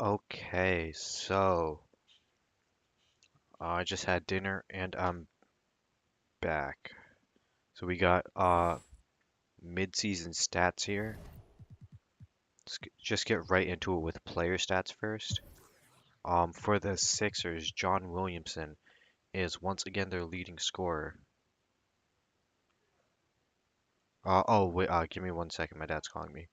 Okay, so I just had dinner and I'm back. So we got mid-season stats here. Just get right into it with player stats first. For the Sixers, John Williamson is once again their leading scorer. Oh wait, give me 1 second. My dad's calling me.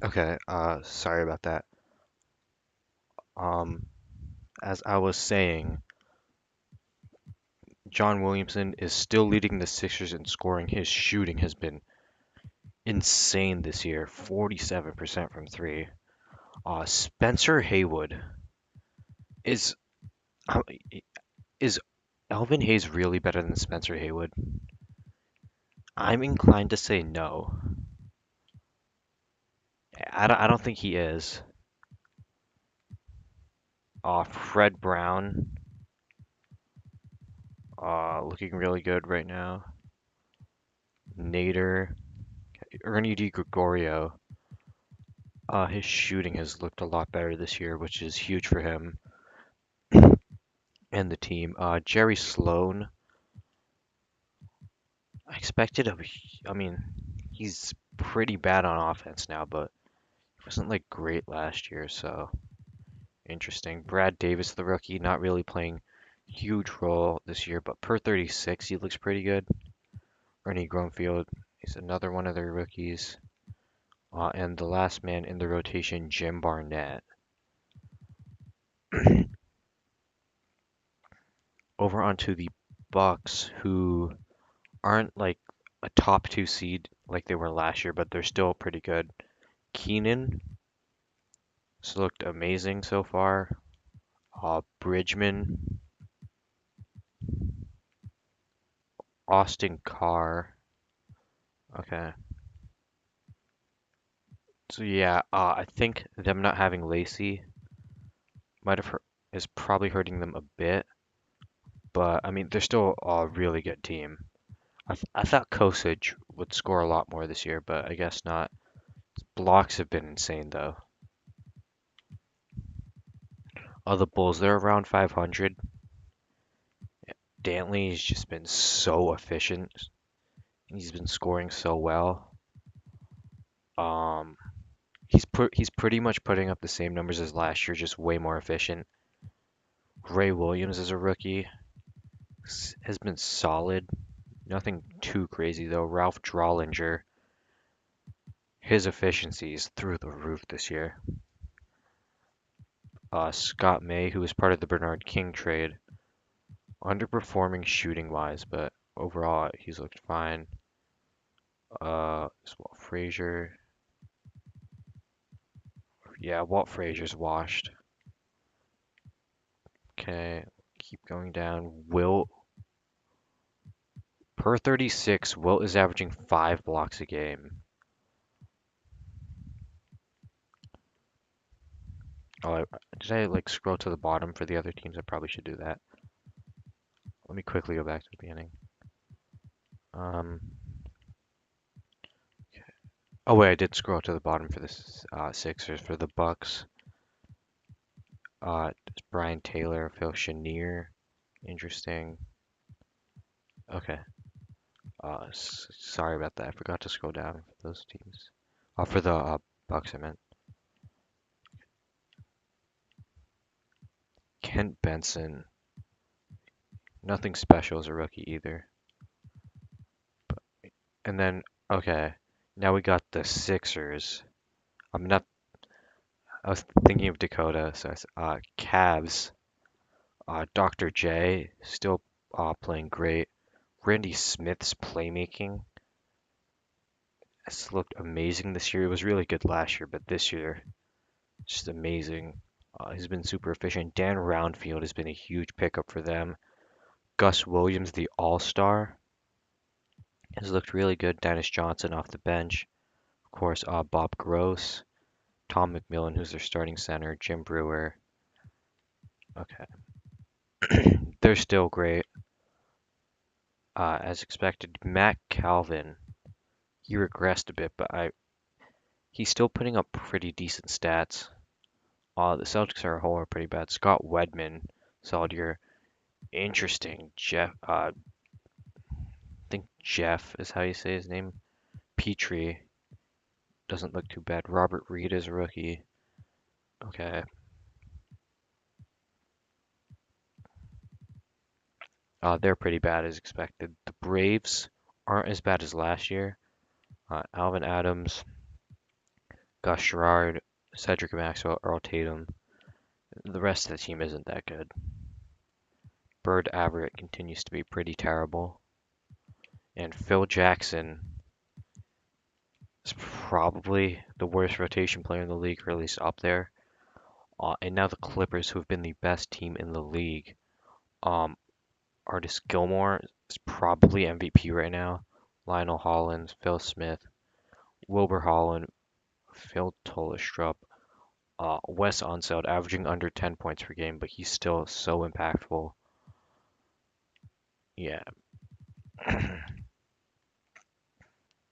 Okay, sorry about that. Um, as I was saying, John Williamson is still leading the Sixers in scoring. His shooting has been insane this year, 47% from three. Spencer Haywood is uh, is Elvin Hayes really better than Spencer Haywood? I'm inclined to say no. I don't think he is. Fred Brown, looking really good right now. Nader, Ernie DiGregorio, his shooting has looked a lot better this year, which is huge for him and the team. Jerry Sloan, I expected a, I mean, he's pretty bad on offense now, but he wasn't like great last year, so interesting. Brad Davis, the rookie, not really playing huge role this year, but per 36, he looks pretty good. Ernie Grunfeld is another one of their rookies. And the last man in the rotation, Jim Barnett. Over onto the Bucks, who aren't like a top two seed like they were last year, but they're still pretty good. Keenan has looked amazing so far. Bridgman, Austin Carr. Okay. So yeah, I think them not having Lacey might have hurt, is probably hurting them a bit, but I mean they're still a really good team. I thought Kosich would score a lot more this year, but I guess not. Blocks have been insane though. The Bulls, they're around 500. Dantley's just been so efficient. He's been scoring so well. Um, he's pretty much putting up the same numbers as last year, just way more efficient. Ray Williams is a rookie, has been solid. Nothing too crazy though. Ralph Drollinger, his efficiency is through the roof this year. Scott May, who was part of the Bernard King trade, underperforming shooting wise, but overall he's looked fine. Walt Frazier, yeah, Walt Frazier's washed. Okay, keep going down. Wilt, per 36, Wilt is averaging 5 blocks a game. Oh, did I like scroll to the bottom for the other teams? I probably should do that. Let me quickly go back to the beginning. Um, oh wait, I did scroll to the bottom for the Sixers. For the Bucks, it's Brian Taylor, Phil Chenier. Interesting. Okay. Sorry about that. I forgot to scroll down for those teams. For the Bucks, I meant. Kent Benson. Nothing special as a rookie either. And then, okay, now we got the Sixers. I'm not. I was thinking of Dakota. So, Cavs. Dr. J still playing great. Randy Smith's playmaking has looked amazing this year. It was really good last year, but this year, just amazing. He's been super efficient. Dan Roundfield has been a huge pickup for them. Gus Williams, the all-star, has looked really good. Dennis Johnson off the bench. Of course, Bob Gross, Tom McMillan, who's their starting center, Jim Brewer. Okay, they're still great. As expected, Matt Calvin, he regressed a bit, but he's still putting up pretty decent stats. The Celtics are a whole are pretty bad. Scott Wedman, solid year. Interesting. I think Jeff is how you say his name. Petrie doesn't look too bad. Robert Reed is a rookie. Okay. They're pretty bad as expected. The Braves aren't as bad as last year. Alvin Adams, Gus Gerard, Cedric Maxwell, Earl Tatum. The rest of the team isn't that good. Bird Averett continues to be pretty terrible. And Phil Jackson is probably the worst rotation player in the league, or at least up there. And now the Clippers, who have been the best team in the league. Um, Artis Gilmore is probably MVP right now. Lionel Hollins, Phil Smith, Wilbur Holland, Phil Tollestrup, Wes Unseld, averaging under 10 points per game, but he's still so impactful. Yeah.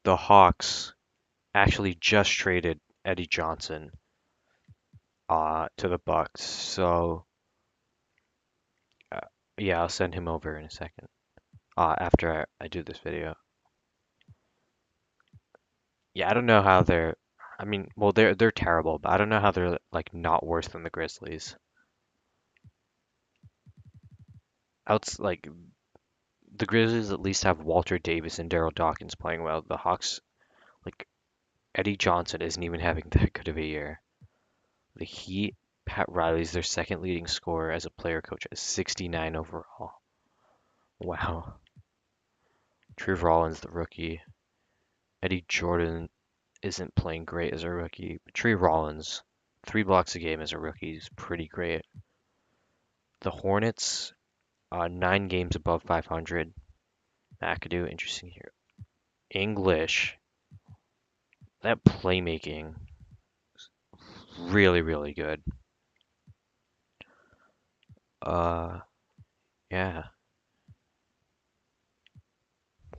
The Hawks actually just traded Eddie Johnson to the Bucks. So uh, yeah, I'll send him over in a second. After I do this video. Yeah, I don't know how they're. I mean, well, they're terrible, but I don't know how they're like not worse than the Grizzlies. Outs like the Grizzlies at least have Walter Davis and Daryl Dawkins playing well. The Hawks, like Eddie Johnson, isn't even having that good of a year. The Heat, Pat Riley's their second leading scorer as a player coach at 69 overall. Wow. True Rollins, the rookie. Eddie Jordan isn't playing great as a rookie. But Tree Rollins, 3 blocks a game as a rookie is pretty great. The Hornets, 9 games above 500. McAdoo, interesting here. English, that playmaking, really, really good. Uh, yeah,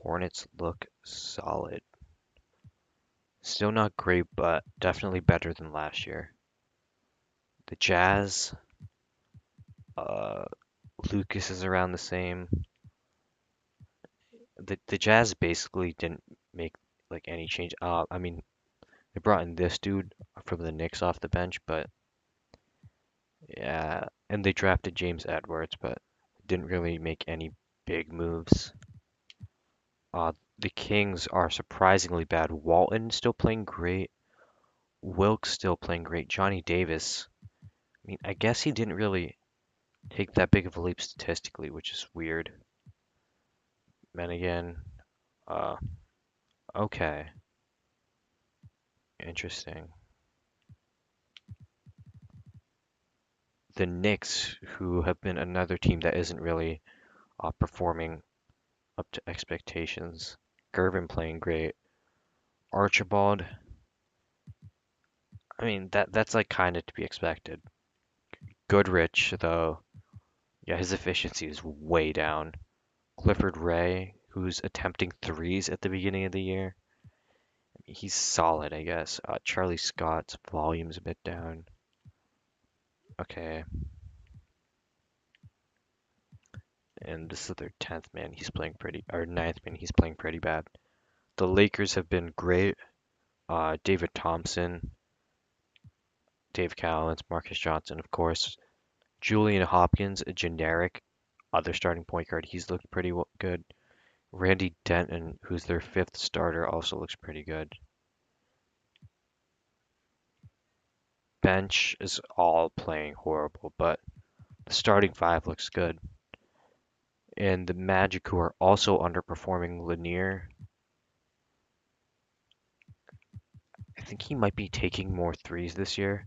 Hornets look solid. Still not great, but definitely better than last year. The Jazz, uh, Lucas is around the same. The Jazz basically didn't make like any change. I mean, they brought in this dude from the Knicks off the bench, but yeah, and they drafted James Edwards, but didn't really make any big moves. The Kings are surprisingly bad. Walton still playing great. Wilkes still playing great. Johnny Davis. I mean, I guess he didn't really take that big of a leap statistically, which is weird. Then again, uh, okay, interesting. The Knicks, who have been another team that isn't really performing up to expectations. Gervin playing great. Archibald, I mean that's like kind of to be expected. Goodrich, though, yeah, his efficiency is way down. Clifford Ray, who's attempting threes at the beginning of the year, he's solid, I guess. Charlie Scott's volume's a bit down. Okay, and this is their 10th man. He's playing pretty, or ninth man. He's playing pretty bad. The Lakers have been great. David Thompson, Dave Callens, Marcus Johnson, of course. Julian Hopkins, a generic other starting point guard. He's looked pretty good. Randy Denton, who's their fifth starter, also looks pretty good. Bench is all playing horrible, but the starting five looks good. And the Magic, who are also underperforming, Lanier, I think he might be taking more threes this year.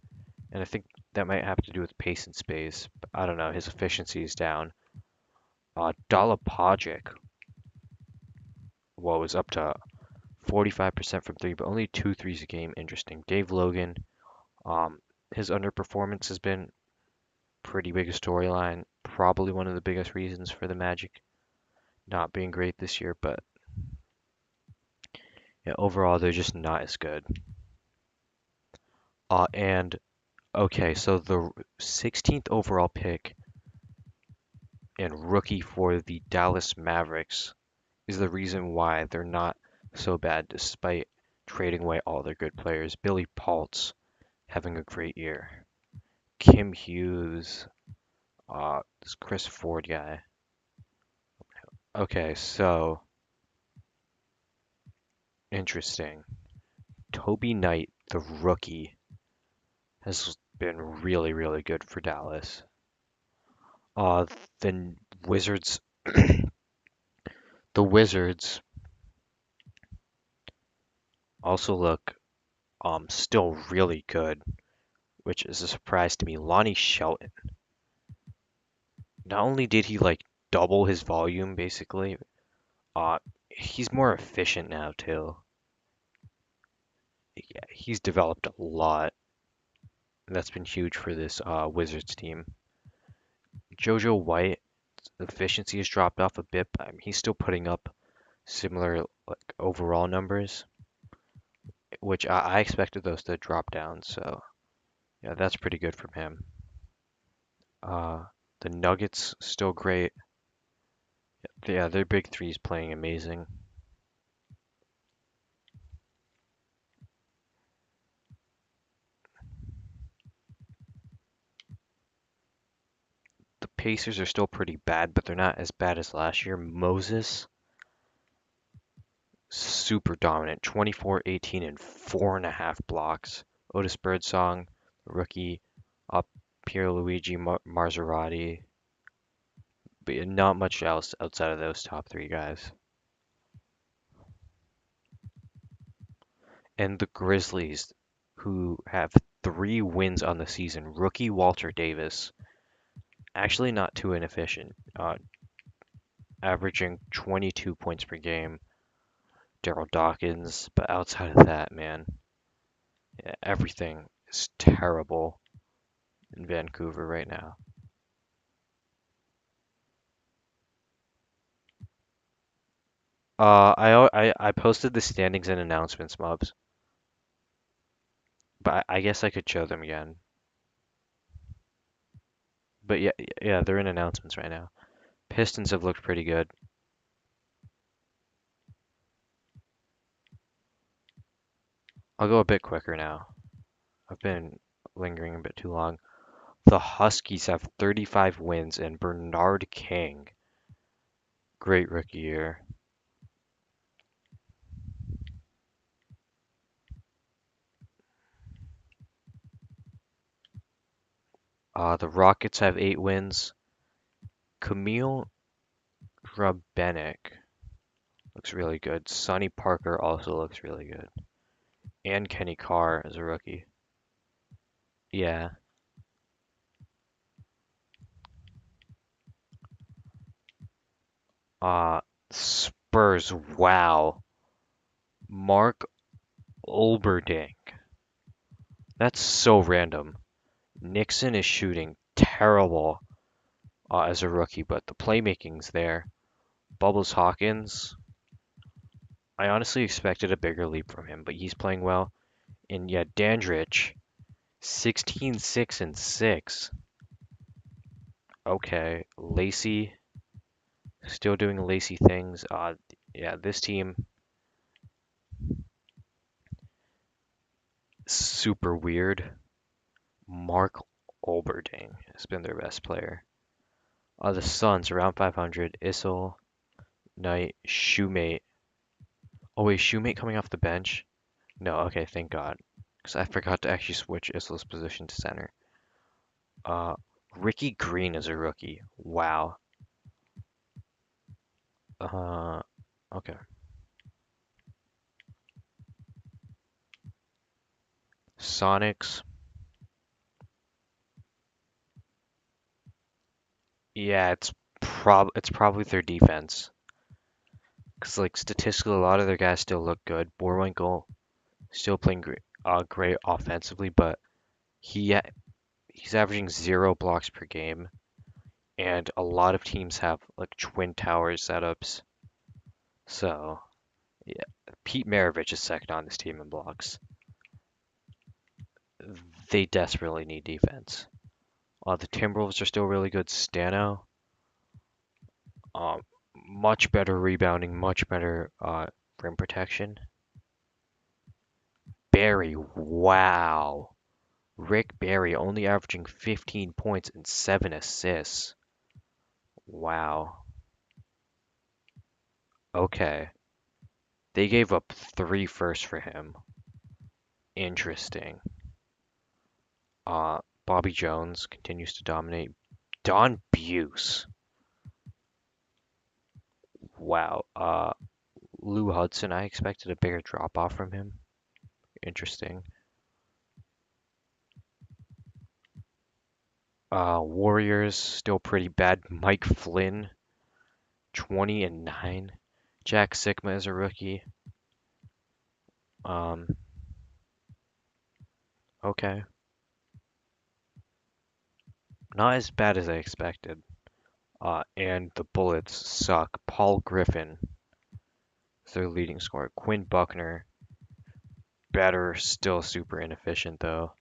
And I think That might have to do with pace and space. But I don't know. His efficiency is down. Dalapagic, was up to 45% from three, but only two threes a game. Interesting. Dave Logan, um, his underperformance has been pretty big a storyline. Probably one of the biggest reasons for the Magic not being great this year, but yeah, overall they're just not as good. And okay, so the 16th overall pick and rookie for the Dallas Mavericks is the reason why they're not so bad despite trading away all their good players. Billy Paltz having a great year. Kim Hughes, this Chris Ford guy. Okay, so interesting. Toby Knight, the rookie, has been really, really good for Dallas. Uh, the Wizards, the Wizards also look still really good, which is a surprise to me. Lonnie Shelton. Not only did he like double his volume basically, uh, he's more efficient now too. Yeah, he's developed a lot. That's been huge for this Wizards team. JoJo White efficiency has dropped off a bit, but he's still putting up similar like overall numbers, which I expected those to drop down. So yeah, that's pretty good from him. Uh, the Nuggets still great. Yeah, their big three is playing amazing. The Pacers are still pretty bad, but they're not as bad as last year. Moses, super dominant, 24, 18, and 4.5 blocks. Otis Birdsong, rookie, up Pierluigi Marzorati, but not much else outside of those top three guys. And the Grizzlies, who have 3 wins on the season. Rookie Walter Davis, actually not too inefficient, averaging 22 points per game. Daryl Dawkins, but outside of that, man, yeah, everything is terrible in Vancouver right now. I posted the standings and announcements, Mubs, but I guess I could show them again. But yeah, yeah, they're in announcements right now. Pistons have looked pretty good. I'll go a bit quicker now. I've been lingering a bit too long. The Huskies have 35 wins, and Bernard King, great rookie year. The Rockets have 8 wins. Camille Grabenik looks really good. Sonny Parker also looks really good. And Kenny Carr as a rookie. Yeah. Spurs, wow. Mark Olberdink. That's so random. Nixon is shooting terrible as a rookie, but the playmaking's there. Bubbles Hawkins, I honestly expected a bigger leap from him, but he's playing well. And yeah, Dandridge, 16, 6, and 6. Okay, Lacey, still doing Lacey things. Yeah, this team, super weird. Mark Olberding has been their best player. The Suns, around 500. Issel, Knight, Shoemate. Oh wait, Shoemate coming off the bench? No, okay, thank God. Because I forgot to actually switch Issel's position to center. Uh, Ricky Green is a rookie. Wow. Uh, okay. Sonics. Yeah, it's probably their defense. Because like statistically, a lot of their guys still look good. Borwinkle still playing great offensively, but he he's averaging 0 blocks per game, and a lot of teams have like twin tower setups. So yeah, Pete Maravich is second on this team in blocks. They desperately need defense. The Timberwolves are still really good. Stano, um, much better rebounding, much better rim protection. Barry, wow. Rick Barry only averaging 15 points and 7 assists. Wow. Okay. They gave up 3 firsts for him. Interesting. Bobby Jones continues to dominate. Don Buse. Wow. Lou Hudson, I expected a bigger drop off from him. Interesting. Warriors still pretty bad. Mike Flynn, 20 and 9. Jack Sigma is a rookie. Um, okay. Not as bad as I expected. And the Bullets suck. Paul Griffin is their leading scorer. Quinn Buckner, better, still super inefficient though.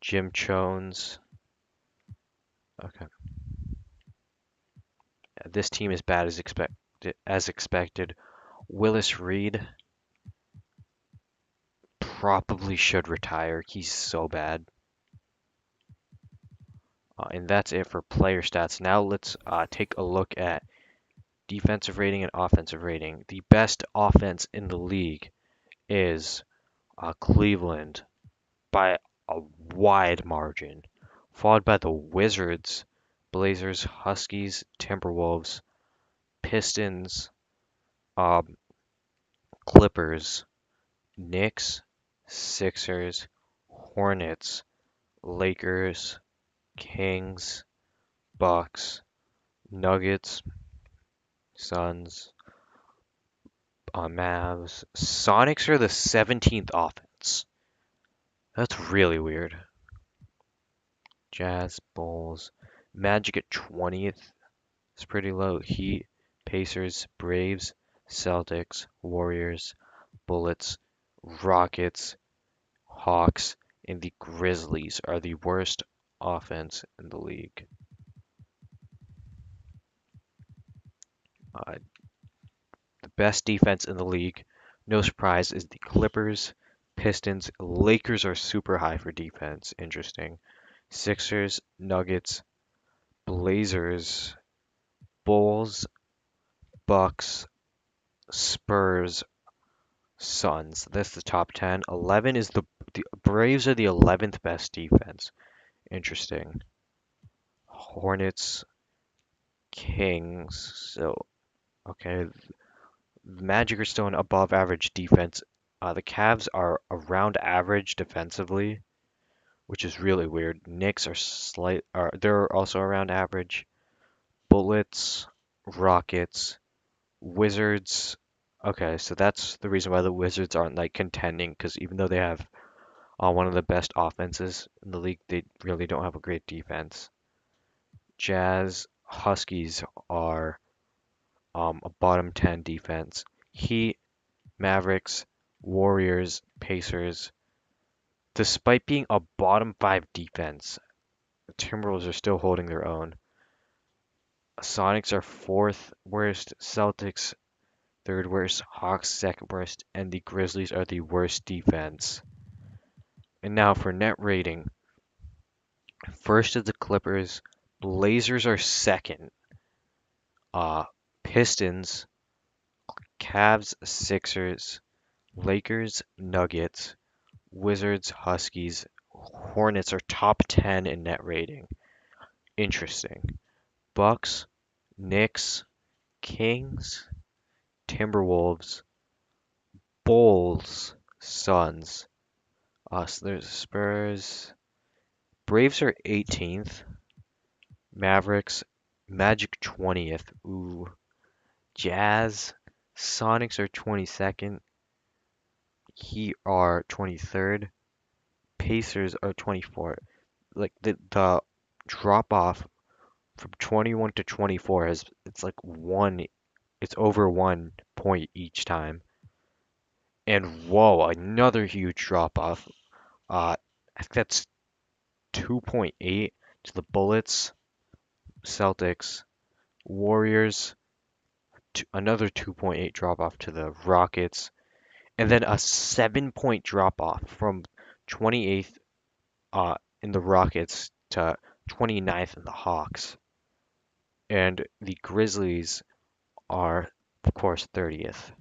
Jim Jones. Okay. This team is bad as expected. Willis Reed probably should retire. He's so bad. And that's it for player stats. Now let's take a look at defensive rating and offensive rating. The best offense in the league is Cleveland by a wide margin, followed by the Wizards, Blazers, Huskies, Timberwolves, Pistons, um, Clippers, Knicks, Sixers, Hornets, Lakers, Kings, Bucks, Nuggets, Suns, Mavs. Sonics are the 17th offense. That's really weird. Jazz, Bulls, Magic at 20th. It's pretty low. Heat, Pacers, Braves, Celtics, Warriors, Bullets, Rockets, Hawks, and the Grizzlies are the worst offense in the league. Uh, the best defense in the league, no surprise, is the Clippers, Pistons, Lakers are super high for defense. Interesting. Sixers, Nuggets, Blazers, Bulls, Bucks, Spurs, Suns. That's the top 10. 11 is the Braves are the 11th best defense. Interesting. Hornets, Kings. So, okay. The Magic are still an above average defense. The Cavs are around average defensively, which is really weird. Knicks are they're also around average. Bullets, Rockets, Wizards. Okay, so that's the reason why the Wizards aren't like contending, because even though they have one of the best offenses in the league, they really don't have a great defense. Jazz, Huskies are a bottom 10 defense. Heat, Mavericks, Warriors, Pacers. Despite being a bottom 5 defense, the Timberwolves are still holding their own. Sonics are fourth worst, Celtics third worst, Hawks second worst, and the Grizzlies are the worst defense. And now for net rating. First is the Clippers. Blazers are second. Uh, Pistons, Cavs, Sixers, Lakers, Nuggets, Wizards, Huskies, Hornets are top 10 in net rating. Interesting. Bucks, Knicks, Kings, Timberwolves, Bulls, Suns. So there's Spurs. Braves are 18th. Mavericks, Magic 20th. Ooh. Jazz. Sonics are 22nd. Heat are 23rd. Pacers are 24th. Like the drop off from 21 to 24 is it's like one it's over 1 point each time. And whoa, another huge drop off. I think that's 2.8 to the Bullets, Celtics, Warriors, another 2.8 drop off to the Rockets, and then a 7 point drop off from 28th in the Rockets to 29th in the Hawks. And the Grizzlies are, of course, 30th.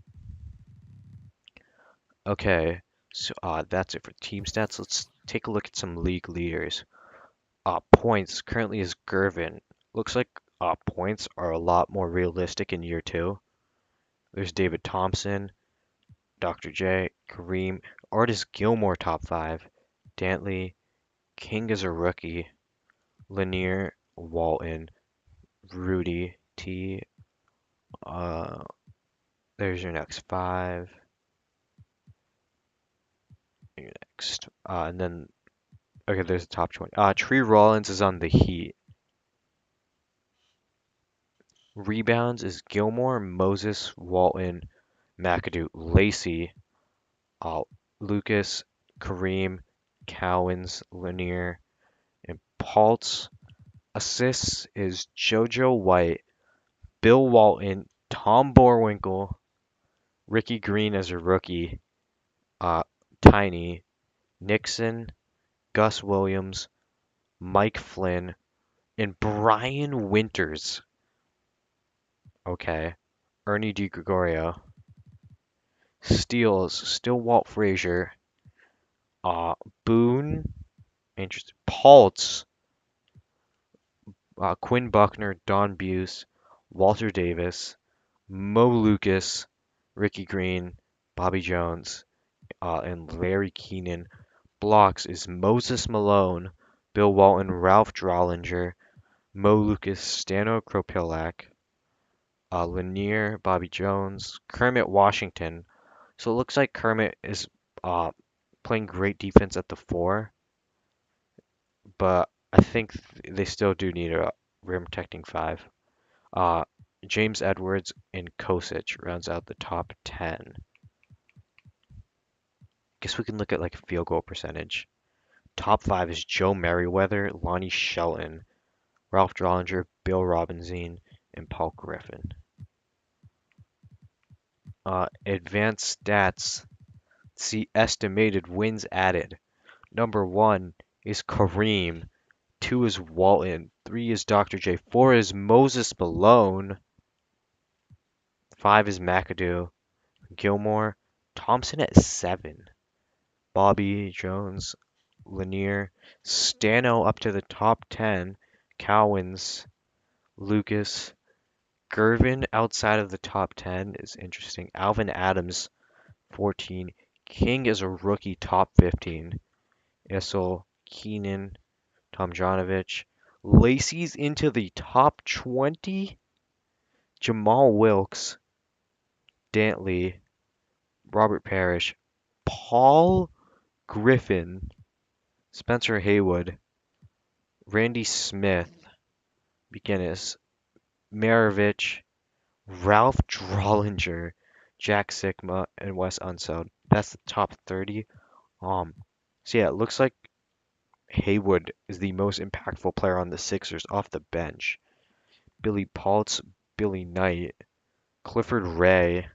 Okay, so that's it for team stats. Let's take a look at some league leaders. Points currently is Gervin. Looks like points are a lot more realistic in year two. There's David Thompson, Dr. J, Kareem, Artis Gilmore top five, Dantley, King is a rookie, Lanier, Walton, Rudy, T. Uh, there's your next five. Your next, and then okay, there's the top 20. Tree Rollins is on the Heat. Rebounds is Gilmore, Moses, Walton, McAdoo, Lacey, uh, Lucas, Kareem, Cowens, Lanier, and Paltz. Assists is JoJo White, Bill Walton, Tom Borwinkle, Ricky Green as a rookie, uh, Tiny, Nixon, Gus Williams, Mike Flynn, and Brian Winters. Okay. Ernie DiGregorio. Steals, still Walt Frazier. Boone, interesting. Paltz, Quinn Buckner, Don Buse, Walter Davis, Mo Lucas, Ricky Green, Bobby Jones, and Larry Keenan. Blocks is Moses Malone, Bill Walton, Ralph Drollinger, Mo Lucas, Stano Kropilak, Lanier, Bobby Jones, Kermit Washington. So it looks like Kermit is uh, playing great defense at the four, but I think they still do need a rim protecting five. Uh, James Edwards and Kosic rounds out the top 10. Guess we can look at like field goal percentage. Top five is Joe Merriweather, Lonnie Shelton, Ralph Drollinger, Bill Robinson, and Paul Griffin. Advanced stats. See estimated wins added. Number one is Kareem. Two is Walton. Three is Dr. J. Four is Moses Malone. Five is McAdoo. Gilmore. Thompson at seven. Bobby Jones. Lanier. Stano up to the top 10. Cowens. Lucas. Gervin outside of the top 10 is interesting. Alvin Adams, 14. King is a rookie, top 15. Issel, Keenan, Tomjanovich. Lacey's into the top 20. Jamal Wilkes, Dantley, Robert Parrish, Paul Griffin, Spencer Haywood, Randy Smith, McGinnis, Maravich, Ralph Drollinger, Jack Sigma, and Wes Unseld. That's the top 30. Um, so yeah, it looks like Haywood is the most impactful player on the Sixers off the bench. Billy Paltz, Billy Knight, Clifford Ray.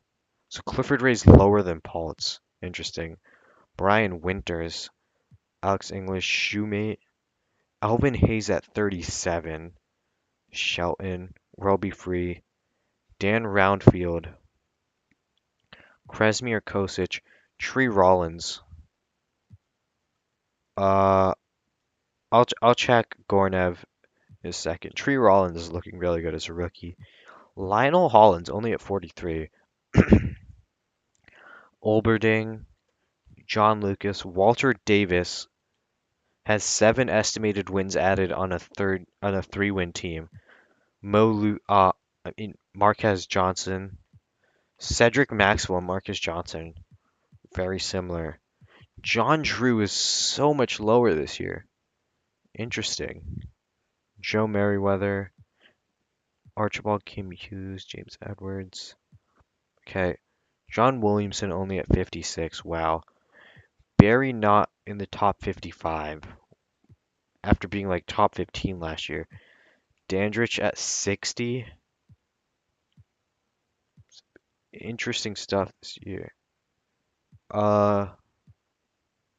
So Clifford Ray's lower than Paltz. Interesting. Brian Winters, Alex English, Shoemate, Alvin Hayes at 37, Shelton, Roby Free, Dan Roundfield, Kresimir Kosic, Tree Rollins. Uh, I'll check Gornev in a second. Tree Rollins is looking really good as a rookie. Lionel Hollins only at 43. Olberding, John Lucas, Walter Davis has 7 estimated wins added on a 3-win team. Marquez Johnson, Cedric Maxwell, Marcus Johnson, very similar. John Drew is so much lower this year. Interesting. Joe Merriweather, Archibald Kim Hughes, James Edwards. Okay. John Williamson only at 56. Wow. Barry not in the top 55 after being like top 15 last year. Dandridge at 60. Interesting stuff this year. Uh,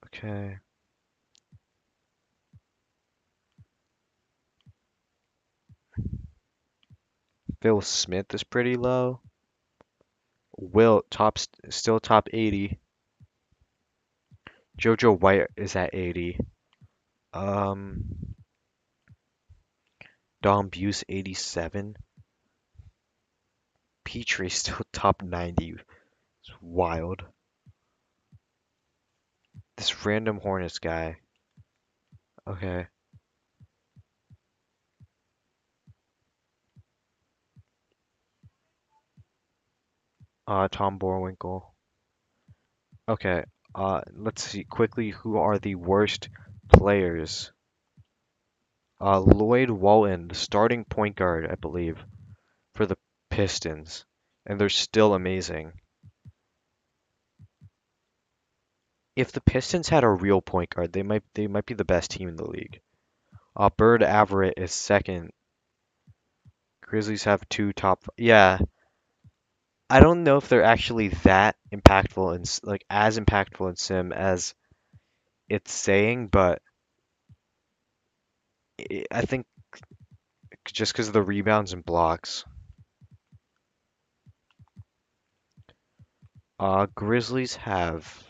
okay. Phil Smith is pretty low. Wilt still top 80. JoJo White is at 80. Um, Dom Buse 87. Petrie still top 90. It's wild. This random Hornets guy. Okay. Tom Borwinkle. Okay. Let's see quickly who are the worst players. Lloyd Walton, the starting point guard, I believe, for the Pistons, and they're still amazing. If the Pistons had a real point guard, they might be the best team in the league. Bird Averett is second. Grizzlies have two top. Yeah, I don't know if they're actually that impactful and like as impactful in sim as it's saying, but I think just because of the rebounds and blocks. Grizzlies have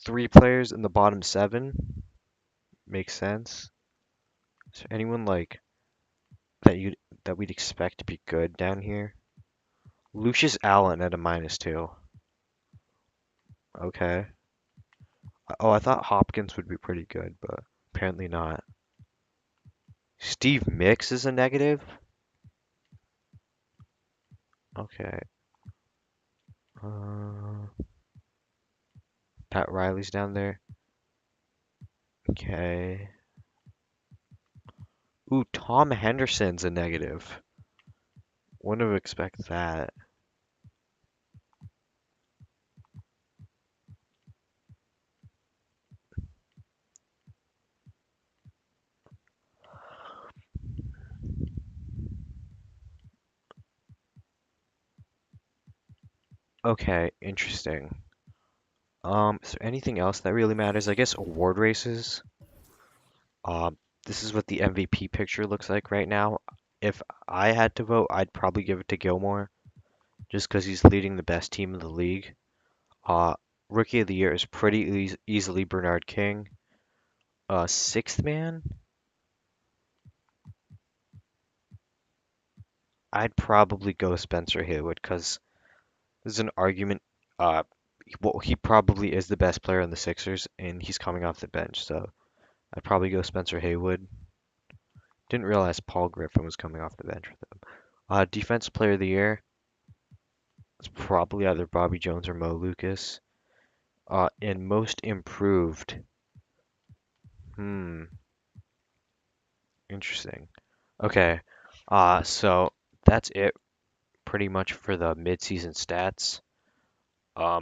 three players in the bottom seven. Makes sense. Is there anyone like that you that we'd expect to be good down here? Lucius Allen at a -2. Okay. Oh, I thought Hopkins would be pretty good, but apparently not. Steve Mix is a negative? Okay. Uh, Pat Riley's down there. Okay. Ooh, Tom Henderson's a negative. Wouldn't have expected that. Okay, interesting. Is there anything else that really matters? I guess award races. Um, this is what the MVP picture looks like right now. If I had to vote, I'd probably give it to Gilmore, just because he's leading the best team in the league. Uh, Rookie of the Year is pretty easily Bernard King. Sixth man, I'd probably go Spencer Haywood, because there's an argument. Uh, well, he probably is the best player on the Sixers, and he's coming off the bench, so I'd probably go Spencer Haywood. Didn't realize Paul Griffin was coming off the bench for them. Defensive Player of the Year is probably either Bobby Jones or Mo Lucas. And Most Improved. Hmm, interesting. Okay. So that's it pretty much for the midseason stats. Um,